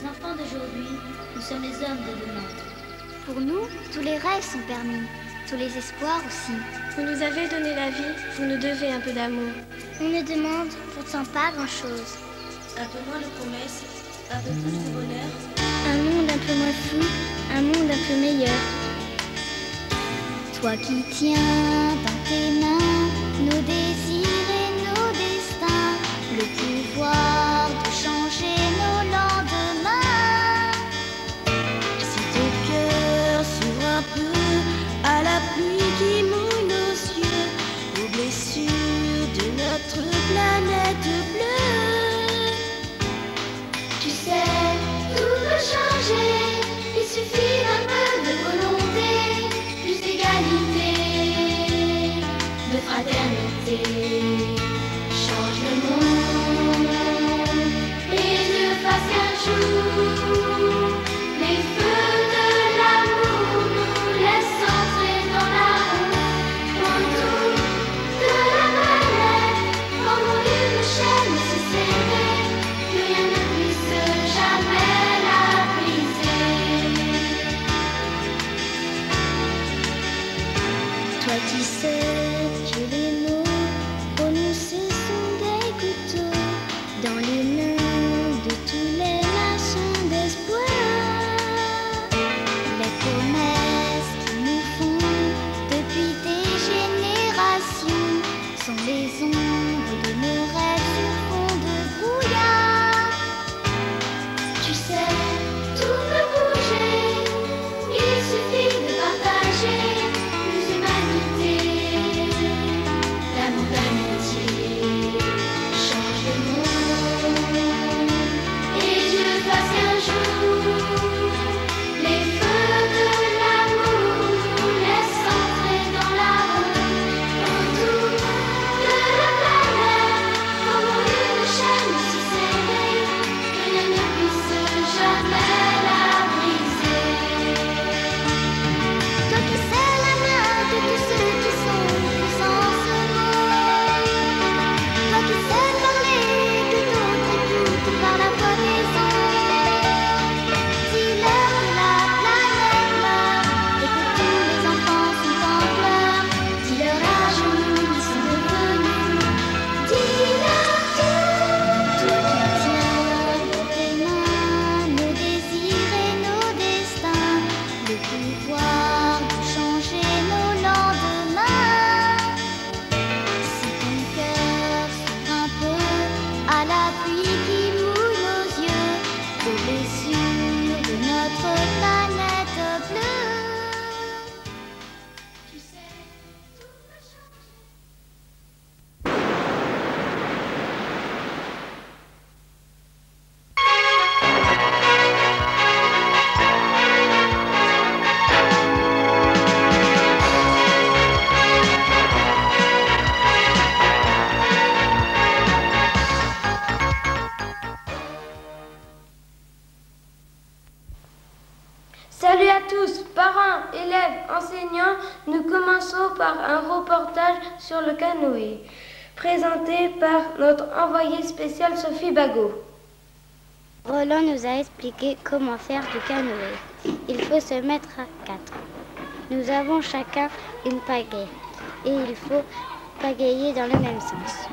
enfants d'aujourd'hui, nous sommes les hommes de demain. Pour nous, tous les rêves sont permis, tous les espoirs aussi. Vous nous avez donné la vie, vous nous devez un peu d'amour. On ne demande pourtant pas grand-chose. Un peu moins de promesses, un peu plus de bonheur. Un monde un peu moins fou, un monde un peu meilleur. Toi qui tiens dans tes mains nos désirs et nos destins, le pouvoir de changer nos lendemains. Si ton cœur s'ouvre un peu à la pluie qui mouille nos yeux, aux blessures de notre planète bleue, tu sais, tout peut changer, il suffit d'un peu de volonté, plus d'égalité, de fraternité. Change le monde et Dieu fasse qu'un jour les feux de l'amour nous laissent entrer dans la ronde autour de la planète, comme une chaîne se serrer, que rien ne puisse jamais la briser. Toi qui sais que les mots prononcés sont des couteaux dans les mains de tous les marchands d'espoir. Les promesses qui nous font depuis des générations sont les ombres de nos rêves sur fond de brouillard. Tu sais, tout peut bouger, il suffit de partager plus d'humanité, l'amour d'amitié. Change le monde et Dieu fasse qu'un jour les feux de l'amour nous laissent entrer dans la ronde autour de la planète, comme une chaîne si serrée, que rien ne puisse jamais la briser. Toi qui serres la main de tous ceux qui sont sans ce monde, toi qui sais parler que d'autres écoutent par la voix des ondes, dis-leur que la planète meurt et que tous les enfants sont en pleurs, dis-leur à genoux ils sont devenus, dis-leur tout. Toi qui tiens dans tes mains nos désirs et nos destins, le pouvoir de changer nos lendemains. Si ton cœur s'ouvre un peu à la pluie qui mouille nos yeux, aux blessures de notre planète bleue. Tu sais, tout peut changer. Salut à tous, parents, élèves, enseignants. Nous commençons par un reportage sur le canoë, présenté par notre envoyée spéciale Sophie Bagot. Roland nous a expliqué comment faire du canoë. Il faut se mettre à 4. Nous avons chacun une pagaie et il faut pagayer dans le même sens.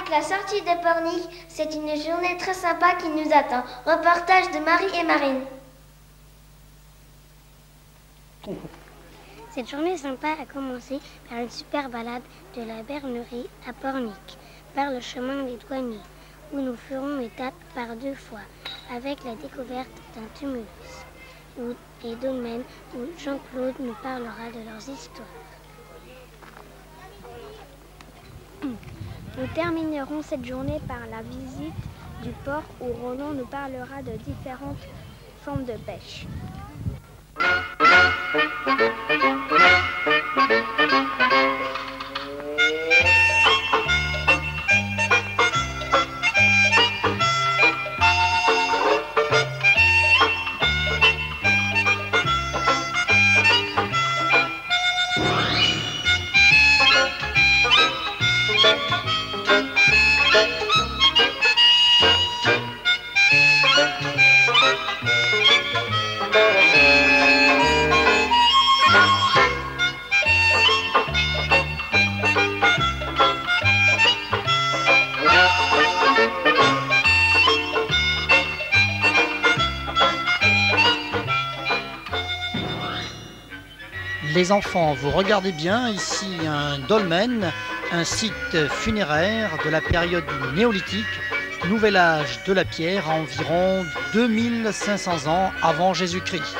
avec la sortie de Pornic, c'est une journée très sympa qui nous attend. Reportage de Marie et Marine. Cette journée sympa a commencé par une super balade de la bernerie à Pornic, par le chemin des douaniers, où nous ferons étape par 2 fois, avec la découverte d'un tumulus et dolmen où Jean-Claude nous parlera de leurs histoires. Nous terminerons cette journée par la visite du port où Roland nous parlera de différentes formes de pêche. Les enfants, vous regardez bien, ici un dolmen, un site funéraire de la période du néolithique, nouvel âge de la pierre, à environ 2500 ans avant Jésus-Christ.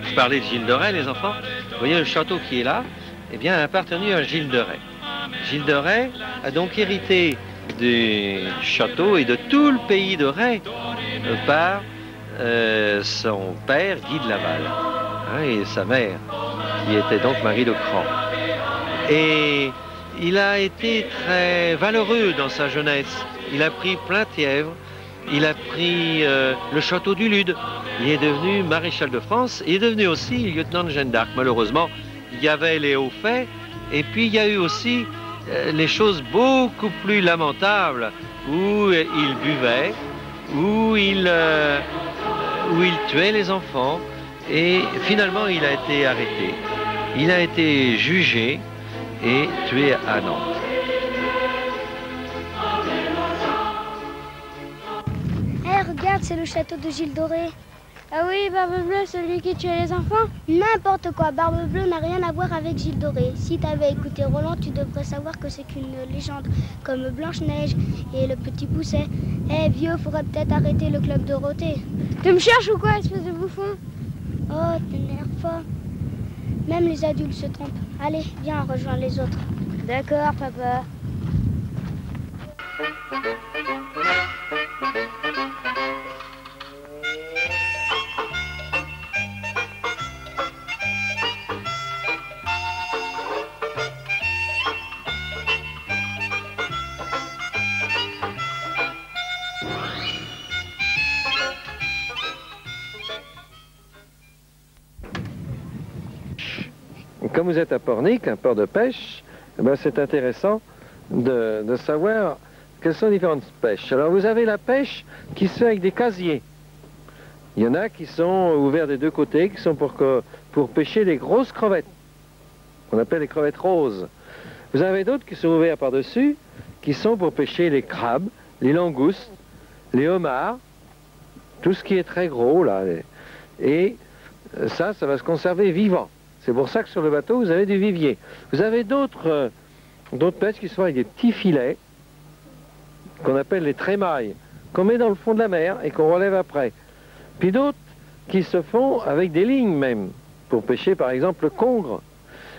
Vous parlez de Gilles de Rais, les enfants. Vous voyez le château qui est là, eh bien, a appartenu à Gilles de Rais. Gilles de Rais a donc hérité du château et de tout le pays de Rais par son père, Guy de Laval, hein, et sa mère, qui était donc Marie de Cran. Et il a été très valeureux dans sa jeunesse. Il a pris Plaintièvre, il a pris le château du Lude. Il est devenu maréchal de France. Il est devenu aussi lieutenant de Jeanne d'Arc. Malheureusement, il y avait les hauts faits. Et puis, il y a eu aussi les choses beaucoup plus lamentables où il buvait, où il tuait les enfants. Et finalement, il a été arrêté. Il a été jugé et tué à Nantes. Regarde, c'est le château de Gilles Doré. Ah oui, Barbe Bleue, celui qui tuait les enfants? N'importe quoi, Barbe Bleue n'a rien à voir avec Gilles Doré. Si t'avais écouté Roland, tu devrais savoir que c'est qu'une légende, comme Blanche-Neige et le Petit Pousset. Eh vieux, faudrait peut-être arrêter le club Dorothée. Tu me cherches ou quoi, espèce de bouffon? Oh, t'énerve pas. Même les adultes se trompent. Allez, viens, rejoins les autres. D'accord, papa. Comme vous êtes à Pornic, un port de pêche, eh ben c'est intéressant de savoir quelles sont les différentes pêches. Alors vous avez la pêche qui se fait avec des casiers. Il y en a qui sont ouverts des deux côtés, qui sont pour pêcher les grosses crevettes, qu'on appelle les crevettes roses. Vous avez d'autres qui sont ouverts par-dessus, qui sont pour pêcher les crabes, les langoustes, les homards, tout ce qui est très gros là. Et ça va se conserver vivant. C'est pour ça que sur le bateau, vous avez du vivier. Vous avez d'autres pêches qui sont avec des petits filets, qu'on appelle les trémailles, qu'on met dans le fond de la mer et qu'on relève après. puis d'autres qui se font avec des lignes même, pour pêcher par exemple le congre.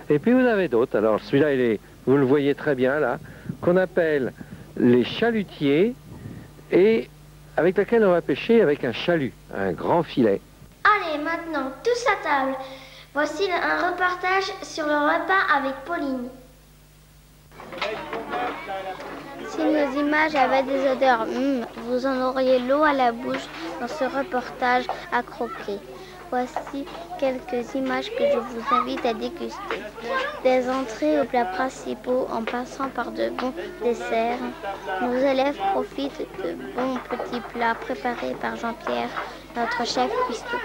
Et puis vous avez d'autres, alors celui-là, vous le voyez très bien là, qu'on appelle les chalutiers, et avec lequel on va pêcher avec un chalut, un grand filet. Allez, maintenant, tous à table. Voici un reportage sur le repas avec Pauline. Si nos images avaient des odeurs, vous en auriez l'eau à la bouche dans ce reportage à croquer. Voici quelques images que je vous invite à déguster. Des entrées aux plats principaux en passant par de bons desserts. Nos élèves profitent de bons petits plats préparés par Jean-Pierre, notre chef cuistot.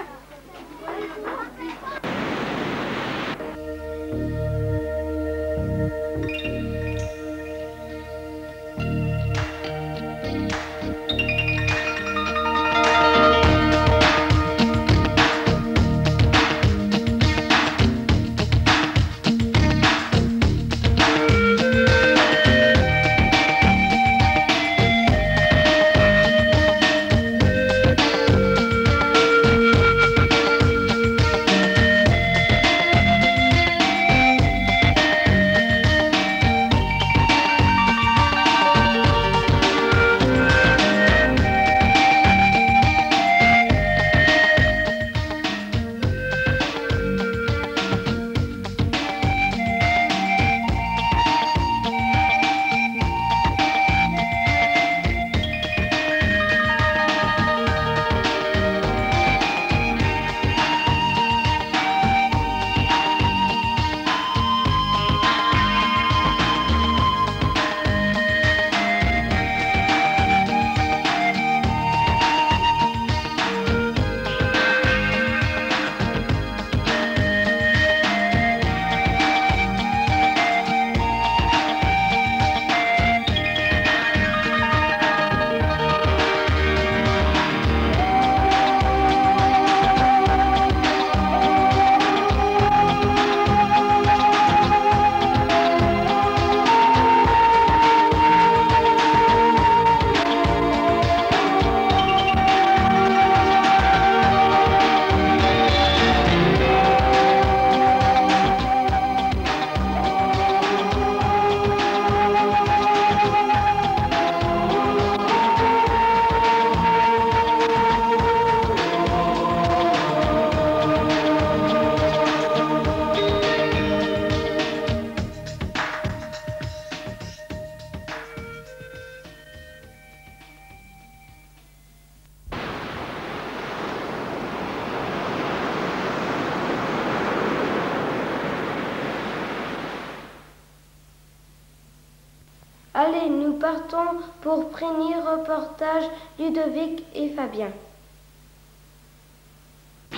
Allez, nous partons pour Prigny, reportage Ludovic et Fabien.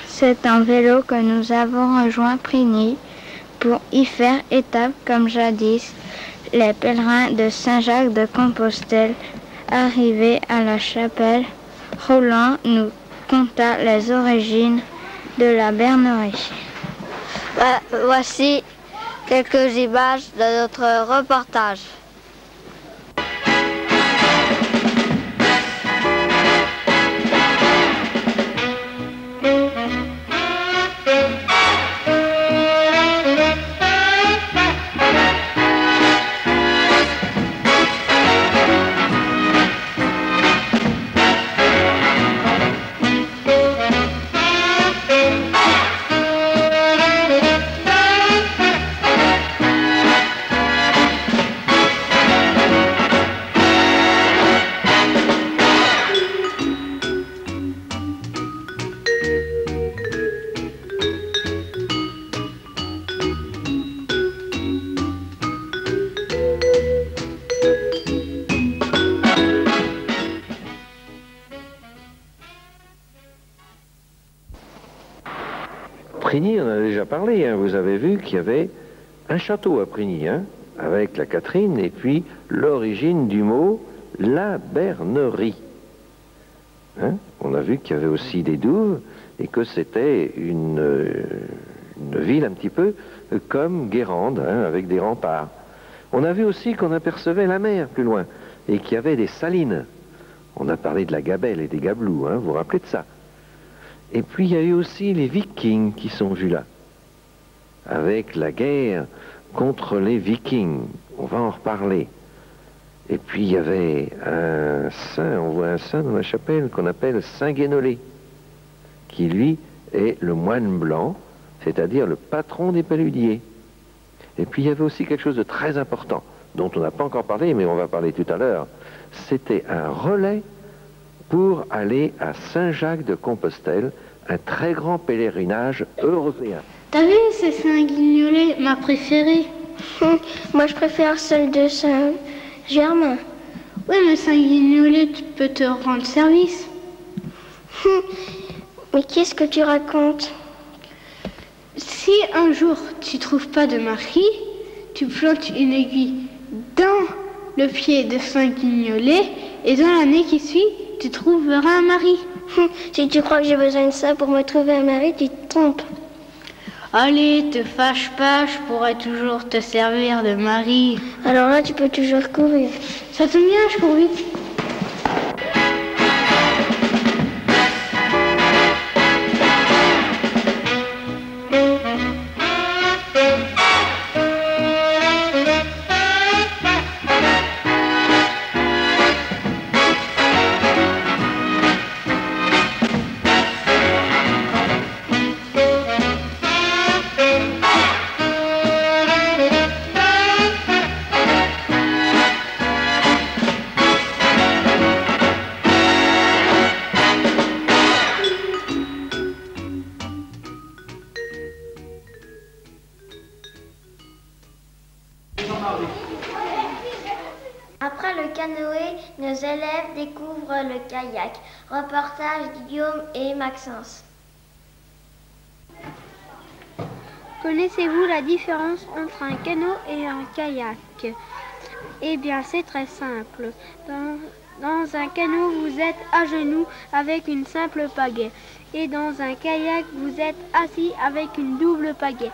C'est en vélo que nous avons rejoint Prigny pour y faire étape comme jadis les pèlerins de Saint-Jacques-de-Compostelle. Arrivés à la chapelle, Roland nous conta les origines de la bernerie. Voici quelques images de notre reportage. Prigny, on en a déjà parlé, hein. Vous avez vu qu'il y avait un château à Prigny, hein, avec la Catherine, et puis l'origine du mot, la bernerie. Hein, on a vu qu'il y avait aussi des douves, et que c'était une ville un petit peu comme Guérande, hein, avec des remparts. On a vu aussi qu'on apercevait la mer plus loin, et qu'il y avait des salines. On a parlé de la Gabelle et des Gabelous, hein, vous vous rappelez de ça? Et puis il y a eu aussi les Vikings qui sont vus là, avec la guerre contre les Vikings. On va en reparler. Et puis il y avait un saint, on voit un saint dans la chapelle qu'on appelle Saint Guénolé, qui lui est le moine blanc, c'est-à-dire le patron des paludiers. Et puis il y avait aussi quelque chose de très important, dont on n'a pas encore parlé, mais on va parler tout à l'heure. C'était un relais pour aller à Saint-Jacques-de-Compostelle, un très grand pèlerinage européen. T'as vu, c'est Saint-Guignolé, ma préférée. Moi, je préfère celle de Saint-Germain. Oui, mais Saint-Guignolé, tu peux te rendre service. Mais qu'est-ce que tu racontes? Si un jour tu trouves pas de mari, tu plantes une aiguille dans le pied de Saint-Guignolé et dans l'année qui suit, tu trouveras un mari. Si tu crois que j'ai besoin de ça pour me trouver un mari, tu te trompes. Allez, te fâche pas, je pourrais toujours te servir de mari. Alors là, tu peux toujours courir. Ça tombe bien, je cours vite. Après le canoë, nos élèves découvrent le kayak. Reportage Guillaume et Maxence. Connaissez-vous la différence entre un canot et un kayak? Eh bien, c'est très simple. Dans un canot, vous êtes à genoux avec une simple pagaie. Et dans un kayak, vous êtes assis avec une double pagaie.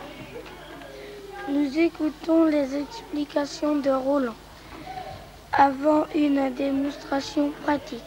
Nous écoutons les explications de Roland avant une démonstration pratique.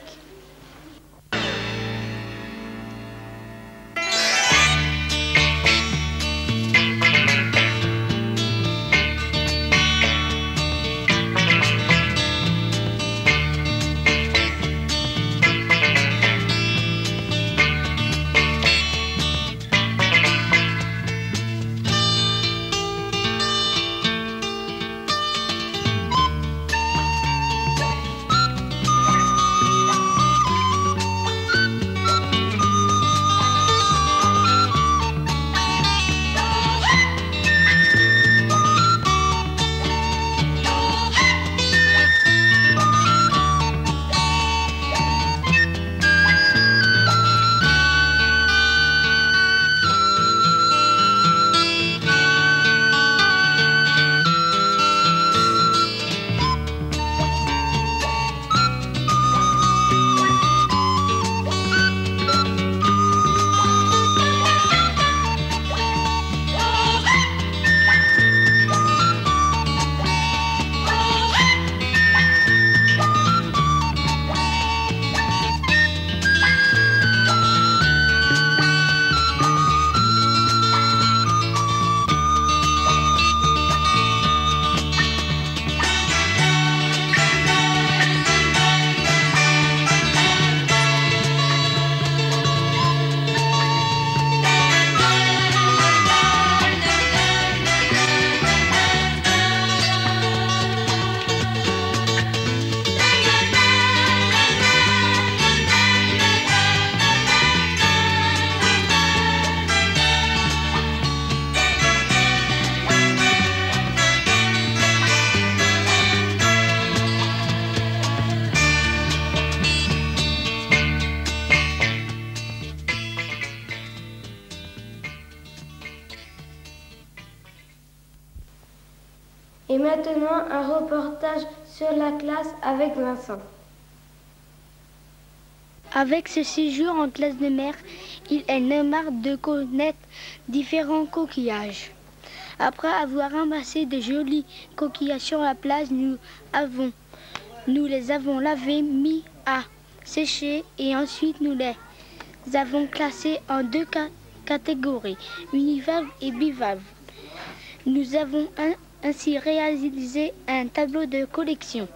Et maintenant, un reportage sur la classe avec Vincent. Avec ce séjour en classe de mer, il est marre de connaître différents coquillages. Après avoir ramassé de jolis coquillages sur la plage, nous les avons lavés, mis à sécher et ensuite nous les avons classé en deux catégories, univalves et bivalves. Nous avons ainsi réalisé un tableau de collection.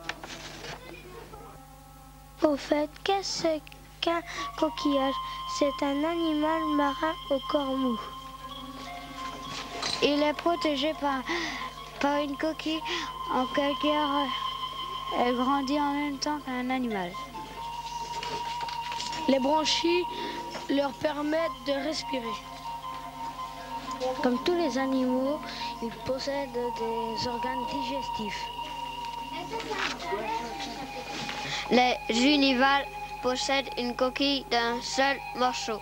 Au fait, qu'est-ce qu'un coquillage? C'est un animal marin au corps mou. Il est protégé par une coquille en calcaire. Elle grandit en même temps qu'un animal. Les branchies leur permettent de respirer. Comme tous les animaux, ils possèdent des organes digestifs. Les univalves possèdent une coquille d'un seul morceau.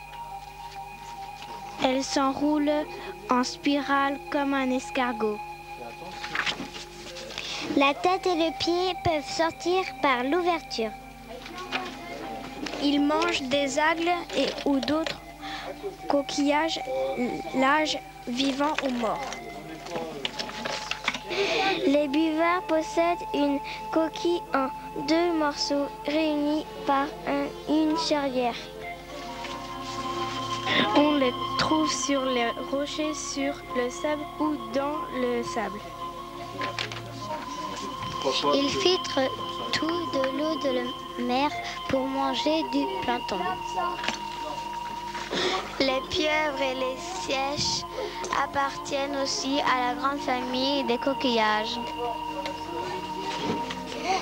Elles s'enroulent en spirale comme un escargot. La tête et le pied peuvent sortir par l'ouverture. Ils mangent des algues ou d'autres coquillages, l'âge vivant ou mort. Les bivalves possèdent une coquille en deux morceaux réunis par une charnière. On les trouve sur les rochers, sur le sable ou dans le sable. Ils filtrent tout de l'eau de la mer pour manger du plancton. Les pieuvres et les sièches appartiennent aussi à la grande famille des coquillages.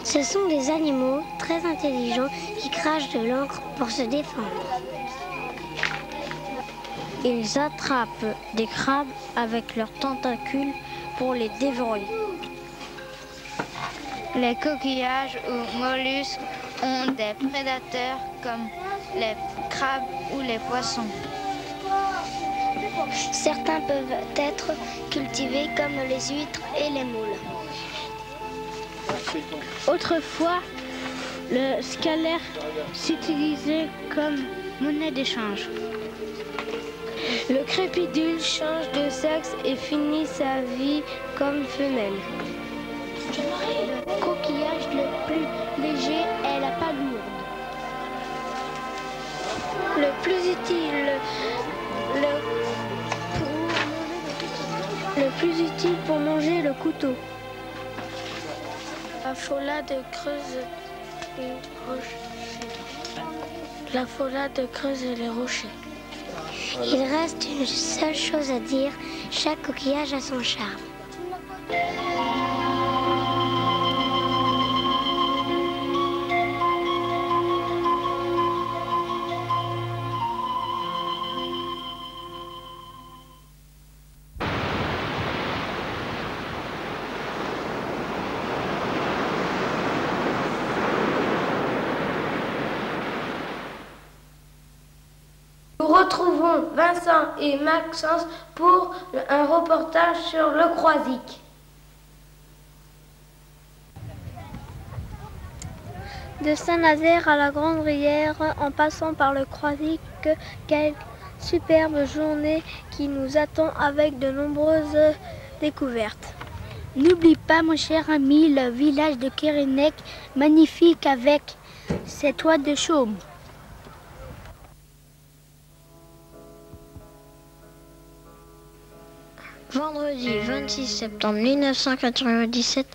Ce sont des animaux très intelligents qui crachent de l'encre pour se défendre. Ils attrapent des crabes avec leurs tentacules pour les dévorer. Les coquillages ou mollusques ont des prédateurs comme les crabes ou les poissons. Certains peuvent être cultivés comme les huîtres et les moules. Autrefois, le scalaire s'utilisait comme monnaie d'échange. Le crépidule change de sexe et finit sa vie comme femelle. Le coquillage le plus léger est la palourde. Le plus utile pour manger le couteau. La folade creuse les rochers. La folade creuse les rochers. Il reste une seule chose à dire, chaque coquillage a son charme. Nous retrouvons Vincent et Maxence pour un reportage sur le Croisic. De Saint-Nazaire à la Grande-Rière, en passant par le Croisic, quelle superbe journée qui nous attend avec de nombreuses découvertes. N'oublie pas, mon cher ami, le village de Kérinec, magnifique avec ses toits de chaume. Vendredi 26 septembre 1997,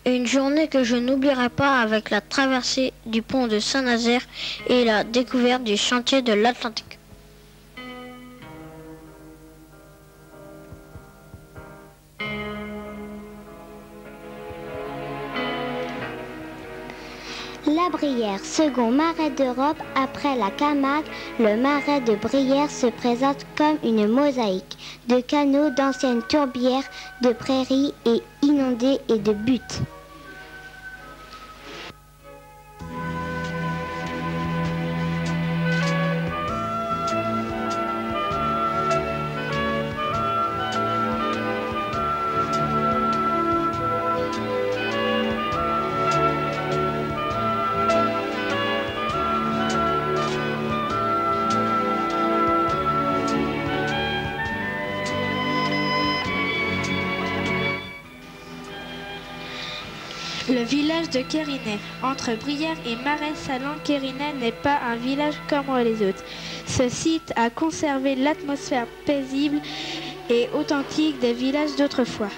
une journée que je n'oublierai pas avec la traversée du pont de Saint-Nazaire et la découverte du chantier de l'Atlantique. La Brière, second marais d'Europe après la Camargue, le marais de Brière se présente comme une mosaïque de canaux, d'anciennes tourbières, de prairies et inondées et de buttes. Le village de Kérinec, entre Brière et Marais-Salon, Kérinec n'est pas un village comme les autres. Ce site a conservé l'atmosphère paisible et authentique des villages d'autrefois.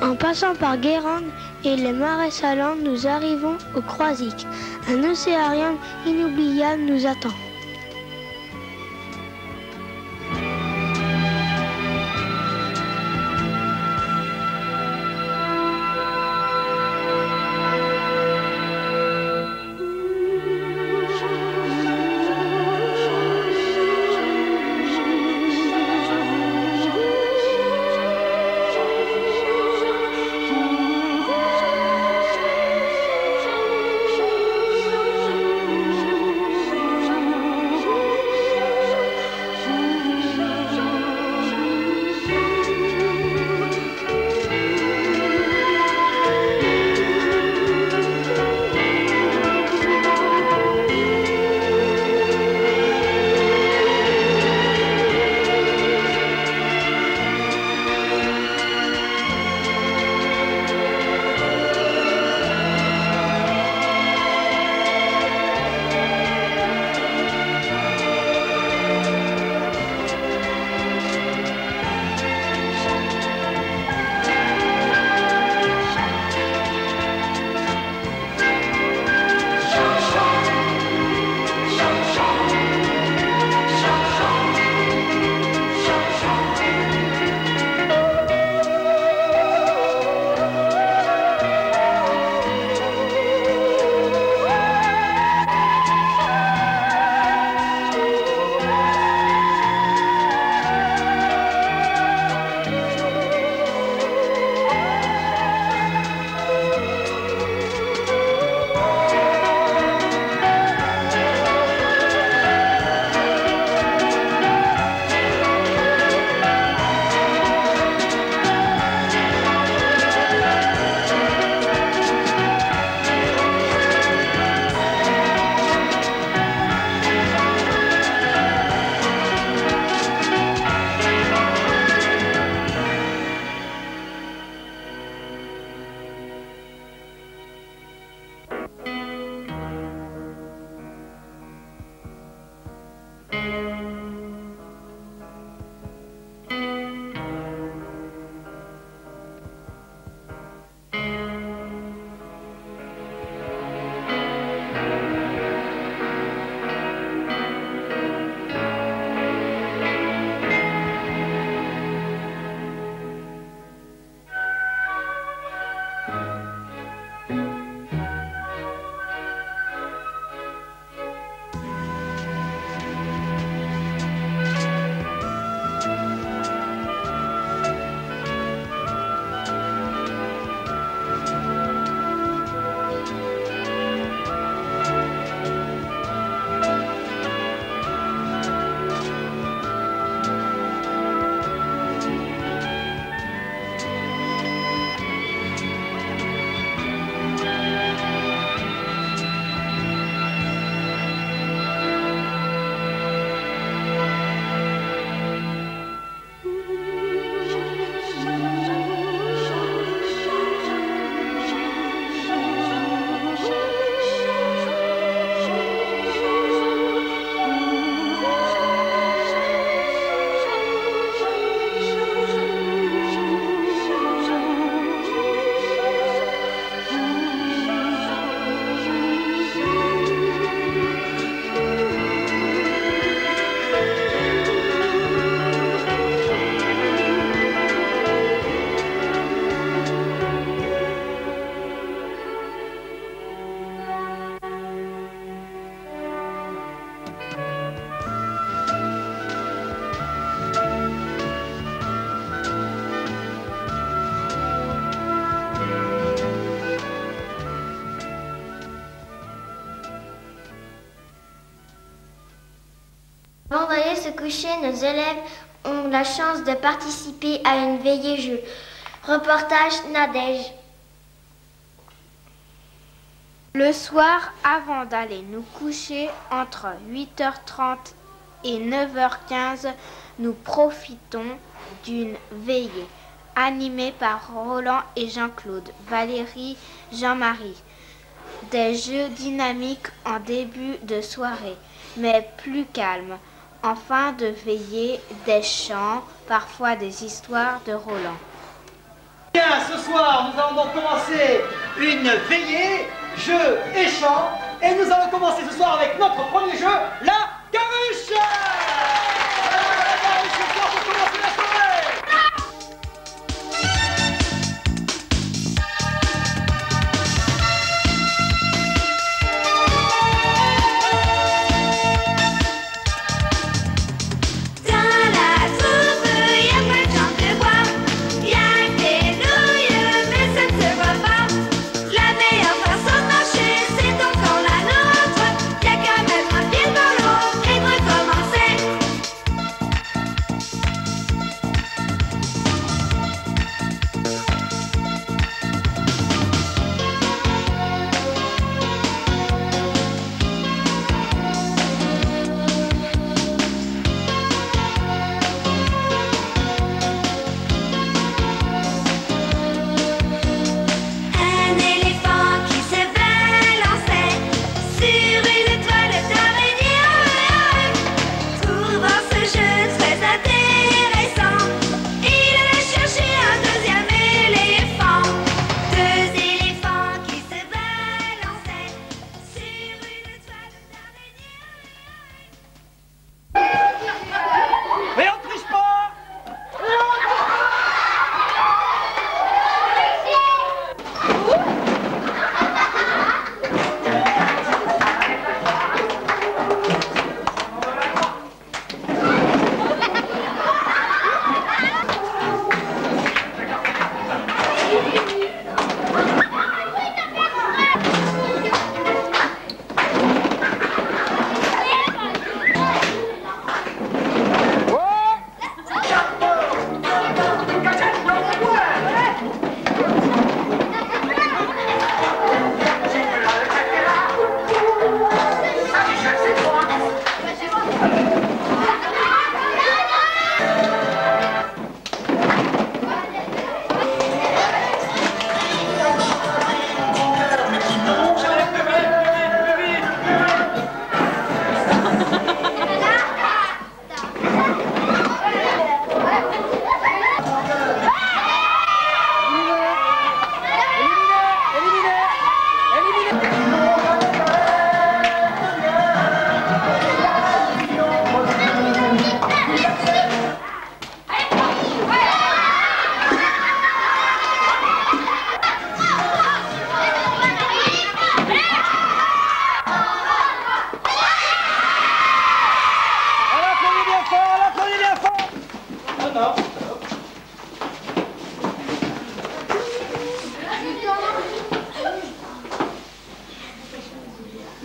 En passant par Guérande et les marais salants, nous arrivons au Croisic. Un océarium inoubliable nous attend. coucher, nos élèves ont la chance de participer à une veillée jeu. Reportage Nadège. Le soir, avant d'aller nous coucher, entre 8h30 et 9h15, nous profitons d'une veillée animée par Roland et Jean-Claude, Valérie, Jean-Marie. Des jeux dynamiques en début de soirée, mais plus calmes. En fin de veillée, des chants, parfois des histoires de Roland. Bien, ce soir, nous allons donc commencer une veillée, jeux et chants. Et nous allons commencer ce soir avec notre premier jeu, la Caruche. La Caruche, ce soir, pour commencer la soirée.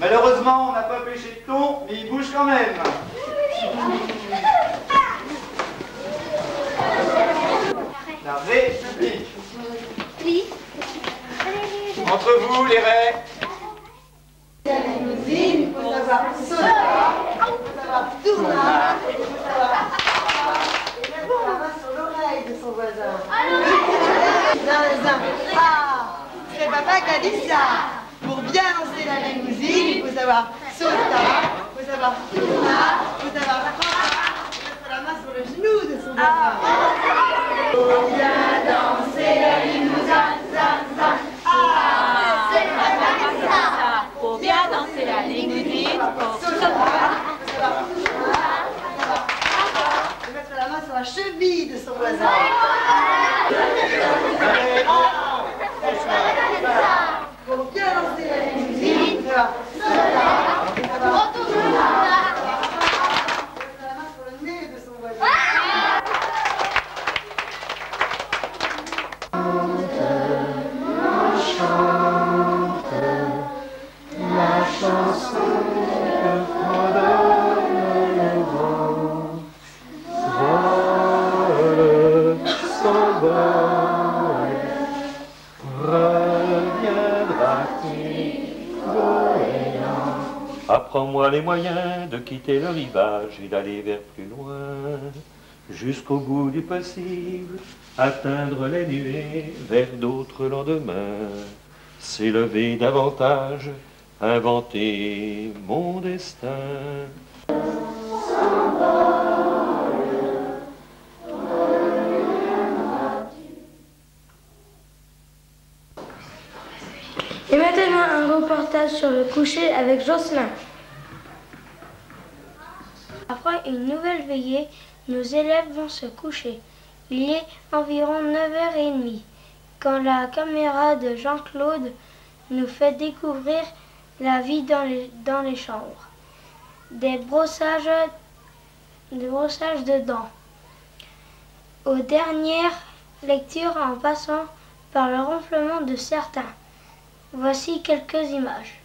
Malheureusement, on n'a pas pêché de thon, mais il bouge quand même. La République. Oui. Entre vous, les raies. Il faut savoir sauter, il faut savoir tourner, il faut savoir et mettre la main sur l'oreille de son voisin. Ah, c'est papa qui a dit ça. Pour bien lancer la limousine, il faut savoir sauter, il faut savoir tourner, il faut savoir mettre la main sur le genou de son voisin. Pour bien danser la limousine, Pour bien danser la limousine, mettre la main sur la cheville de son voisin. Pour bien lancer la limousine, mettre la main sur le nez de son voisin. Apprends-moi les moyens de quitter le rivage et d'aller vers plus loin, jusqu'au bout du possible, atteindre les nuées vers d'autres lendemains, s'élever davantage, inventer mon destin. Et maintenant, un reportage sur le coucher avec Jocelyn. Après une nouvelle veillée, nos élèves vont se coucher. Il est environ 9h30 quand la caméra de Jean-Claude nous fait découvrir la vie dans les chambres. Des brossages de dents. Aux dernières lectures en passant par le ronflement de certains. Voici quelques images.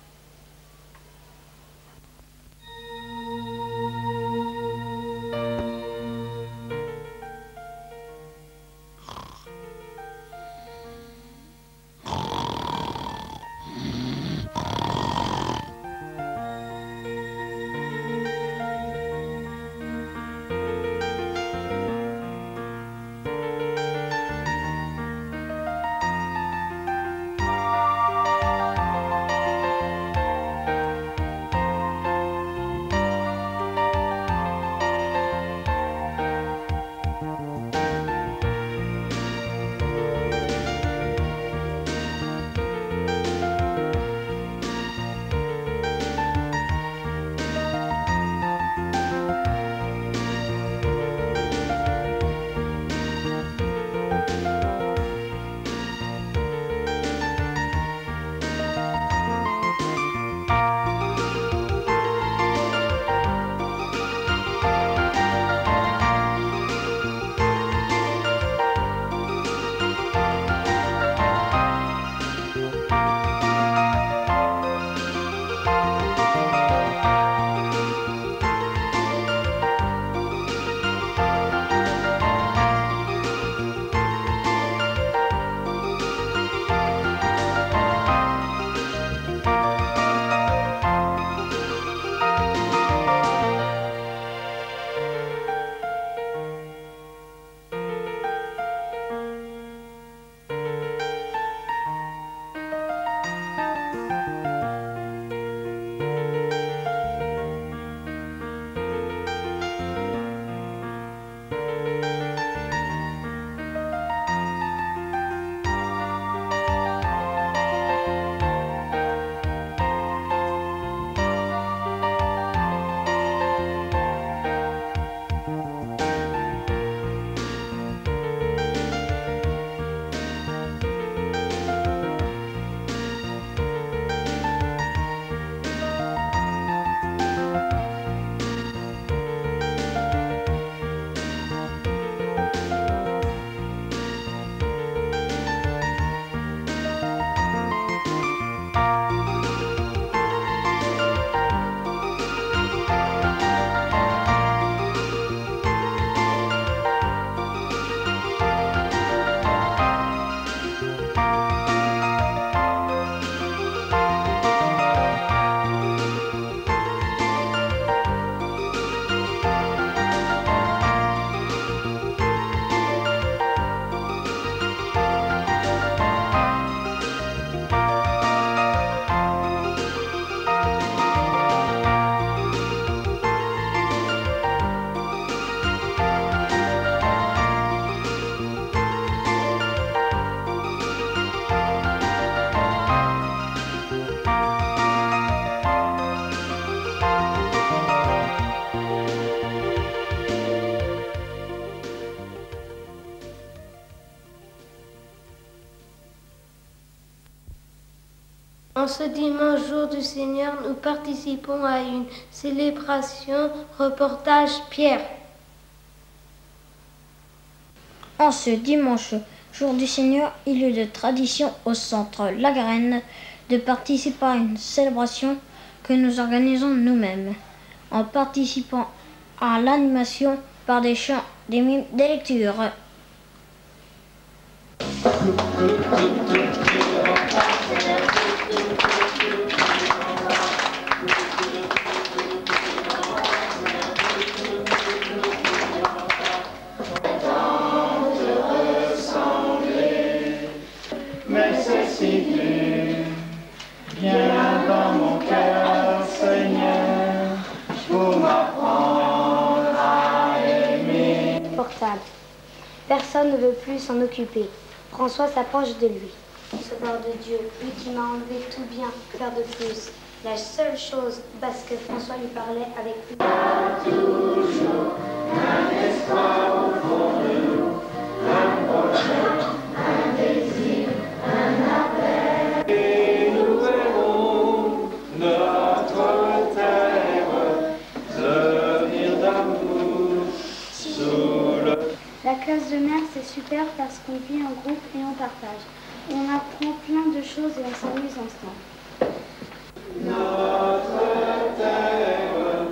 En ce dimanche, jour du Seigneur, nous participons à une célébration. Reportage Pierre. En ce dimanche, jour du Seigneur, il est de tradition au centre La Garenne de participer à une célébration que nous organisons nous-mêmes, en participant à l'animation par des chants, des mimes, des lectures. Personne ne veut plus s'en occuper. François s'approche de lui. Sauveur de Dieu, lui qui m'a enlevé tout bien, faire de plus. La seule chose, parce que François lui parlait avec lui. Toujours un espoir au fond de nous, un projet, un désir, un appel. Et nous verrons notre terre fleurir d'amour sous le... La classe de mer, c'est super parce qu'on vit en groupe et on partage. On apprend plein de choses et on s'amuse ensemble. Notre terre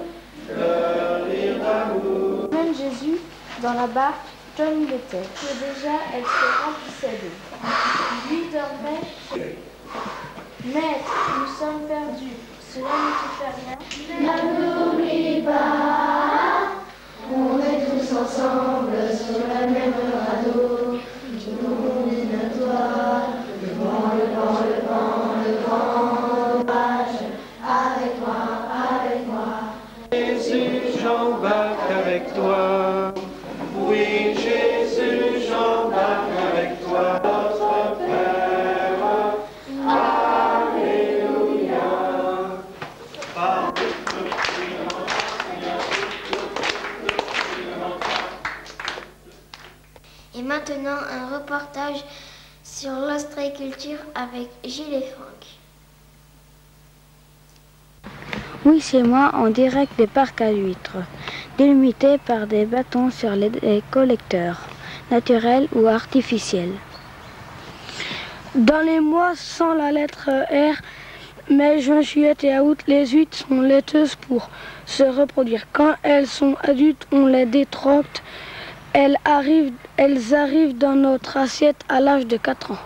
fleurir d'amour. Même Jésus, dans la barque, comme il était, que déjà elle se remplissait d'eau. Lui dormait. Maître, nous sommes perdus. Cela ne te fait rien. Ne n'oublie pas, on est tous ensemble sur le même radeau. Tout le monde est à toi. Le vent, le vent, le vent, le vent. Avec moi, avec moi. Jésus, j'embarque avec toi. Oui, Jésus, j'embarque avec toi. Notre Père, Alléluia. Et maintenant, un reportage sur l'ostréiculture avec Gilles et Franck. Oui, c'est moi en direct des parcs à huîtres, délimités par des bâtons sur les collecteurs, naturels ou artificiels. Dans les mois sans la lettre R, mai, juin, juillet et août, les huîtres sont laiteuses pour se reproduire. Quand elles sont adultes, on les détroque. Elles arrivent dans notre assiette à l'âge de 4 ans.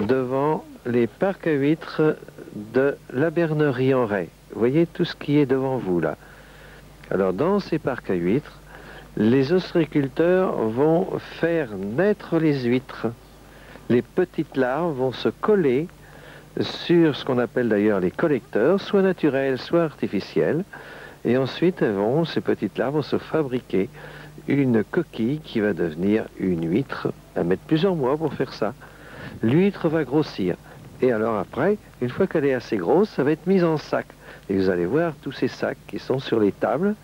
Devant les parcs à huîtres de la Bernerie en Ray. Vous voyez tout ce qui est devant vous là. Alors dans ces parcs à huîtres, les ostréiculteurs vont faire naître les huîtres. Les petites larves vont se coller sur ce qu'on appelle d'ailleurs les collecteurs, soit naturels, soit artificiels. Et ensuite, ces petites larves vont se fabriquer une coquille qui va devenir une huître. À mettre plusieurs mois pour faire ça. L'huître va grossir. Et alors après, une fois qu'elle est assez grosse, ça va être mise en sac. Et vous allez voir tous ces sacs qui sont sur les tables.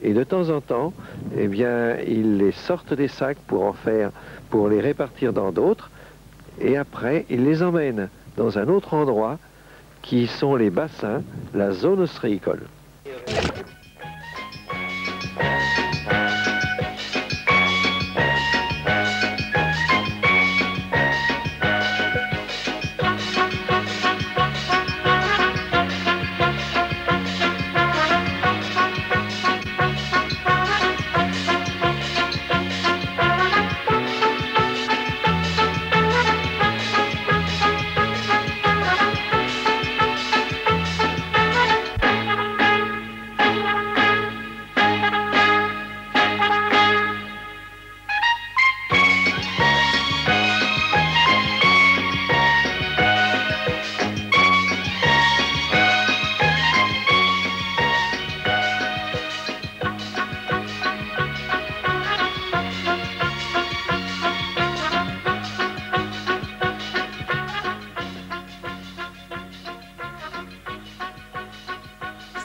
Et de temps en temps, eh bien, ils les sortent des sacs pour les répartir dans d'autres. Et après, ils les emmènent dans un autre endroit qui sont les bassins, la zone ostréicole.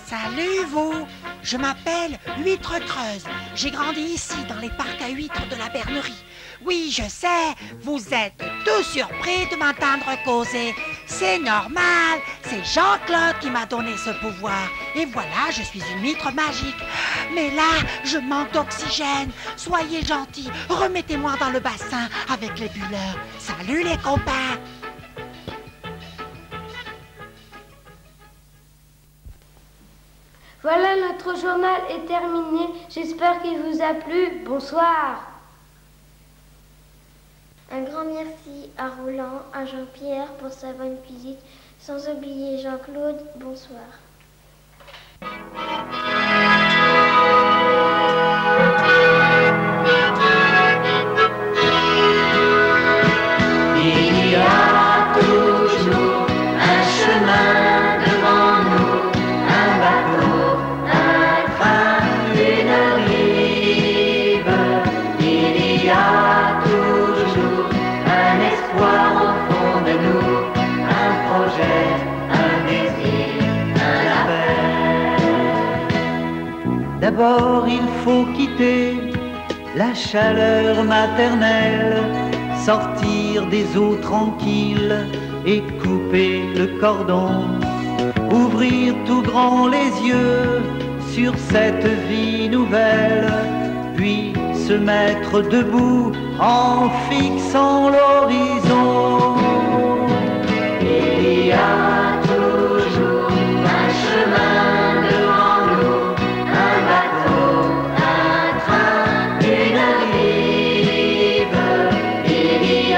Salut vous, je m'appelle Huître Creuse. J'ai grandi ici dans les parcs à huîtres de la Bernerie. Oui, je sais, vous êtes tous surpris de m'entendre causer. C'est normal, c'est Jean-Claude qui m'a donné ce pouvoir. Et voilà, je suis une huître magique. Mais là, je manque d'oxygène. Soyez gentils, remettez-moi dans le bassin avec les bulleurs. Salut les copains. Voilà, notre journal est terminé. J'espère qu'il vous a plu. Bonsoir. Un grand merci à Roland, à Jean-Pierre pour sa bonne visite, sans oublier Jean-Claude. Bonsoir. Il y a toujours un chemin devant nous, un bateau, un train, une rive. Il y a toujours un espoir au fond de nous, un projet, un désir, un appel. D'abord il faut quitter la chaleur maternelle, sortir des eaux tranquilles et couper le cordon, ouvrir tout grand les yeux sur cette vie nouvelle, puis se mettre debout en fixant l'horizon. Il y a toujours un chemin devant nous, un bateau, un train, une rive. Il y a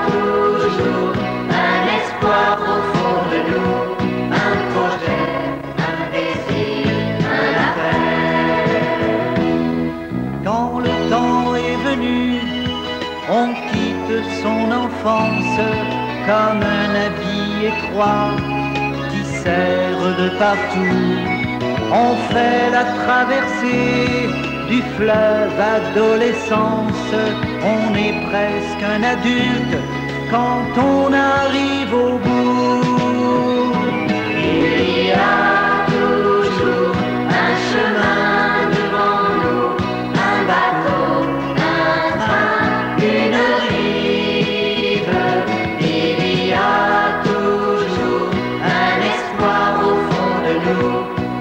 toujours un espoir au fond de nous, un projet, un désir, un appel. Quand le temps est venu, on quitte son enfance comme un habit étroit qui serre de partout. On fait la traversée du fleuve adolescence. On est presque un adulte quand on arrive au bout. Il y a toujours un chemin devant nous, un bateau, un train, une rive. Il y a toujours un espoir au fond de nous,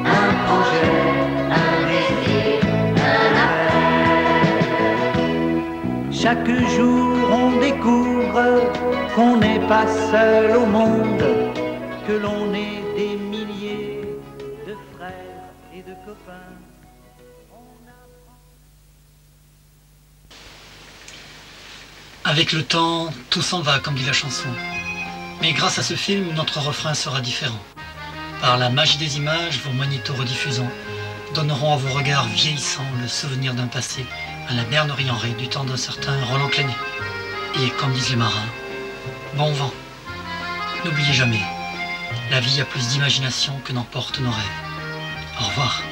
un projet, un désir, un appel. Chaque jour on découvre qu'on n'est pas seul au monde, que l'on est des milliers de frères et de copains. Avec le temps, tout s'en va, comme dit la chanson. Mais grâce à ce film, notre refrain sera différent. Par la magie des images, vos magnéto-rediffusants donneront à vos regards vieillissants le souvenir d'un passé à la bernerie en Ré du temps d'un certain Roland Clénet. Et comme disent les marins, bon vent. N'oubliez jamais, la vie a plus d'imagination que n'emportent nos rêves. Au revoir.